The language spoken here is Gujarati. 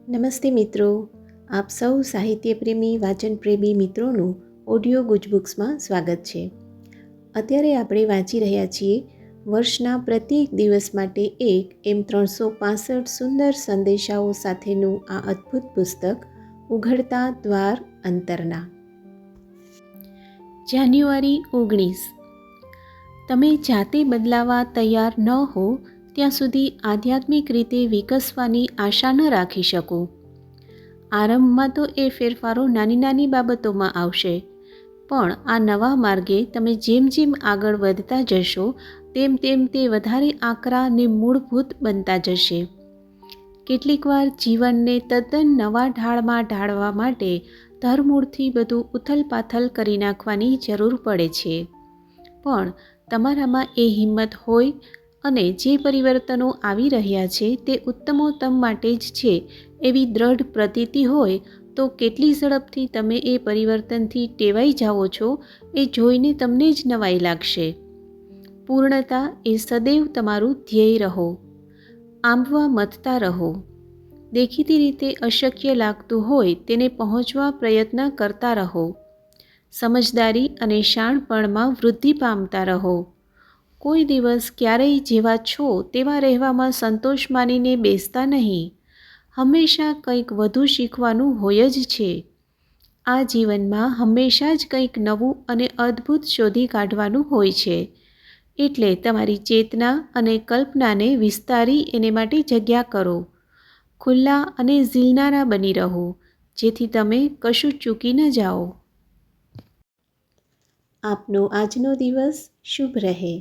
નમસ્તે મિત્રો, આપ સૌ સાહિત્યપ્રેમી વાચનપ્રેમી મિત્રોનું ઓડિયો ગુજબુક્સમાં સ્વાગત છે. અત્યારે આપણે વાંચી રહ્યા છીએ વર્ષના પ્રત્યેક દિવસ માટે એક એમ 365 સુંદર સંદેશાઓ સાથેનું આ અદ્ભુત પુસ્તક ઉઘડતા દ્વાર અંતરના. જાન્યુઆરી 19. તમે જાતે બદલાવા તૈયાર ન હો ત્યાં સુધી આધ્યાત્મિક રીતે વિકસવાની આશા ન રાખી શકો. આરંભમાં તો એ ફેરફારો નાની નાની બાબતોમાં આવશે, પણ આ નવા માર્ગે તમે જેમ જેમ આગળ વધતા જશો તેમ તેમ તે વધારે આકરા અને મૂળભૂત બનતા જશે. કેટલીકવાર જીવનને તદ્દન નવા ઢાળમાં ઢાળવા માટે ધરમૂળથી બધું ઉથલપાથલ કરી નાખવાની જરૂર પડે છે, પણ તમારામાં એ હિંમત હોય અને જે પરિવર્તનો આવી રહ્યા છે તે ઉત્તમોત્તમ માટે જ છે એવી દ્રઢ પ્રતીતિ હોય તો કેટલી ઝડપથી તમે એ પરિવર્તનથી ટેવાઈ જાઓ છો એ જોઈને તમને જ નવાઈ લાગશે. પૂર્ણતા એ સદૈવ તમારું ધ્યેય રહો. આંબવા મથતા રહો. દેખીતી રીતે અશક્ય લાગતું હોય તેને પહોંચવા પ્રયત્ન કરતા રહો. સમજદારી અને શાણપણમાં વૃદ્ધિ પામતા રહો. કોઈ દિવસ ક્યારેય જેવા છો તેવા રહેવામાં સંતોષ માનીને બેસતા નહીં. હંમેશા કંઈક વધુ શીખવાનું હોય જ છે. આ જીવનમાં હંમેશા જ કંઈક નવું અને અદ્ભુત શોધી કાઢવાનું હોય છે, એટલે તમારી ચેતના અને કલ્પનાને વિસ્તારી એને માટે જગ્યા કરો. ખુલ્લા અને ઝીલનારા બની રહો, જેથી તમે કશું ચૂકી ન જાઓ. આપનો આજનો દિવસ શુભ રહે.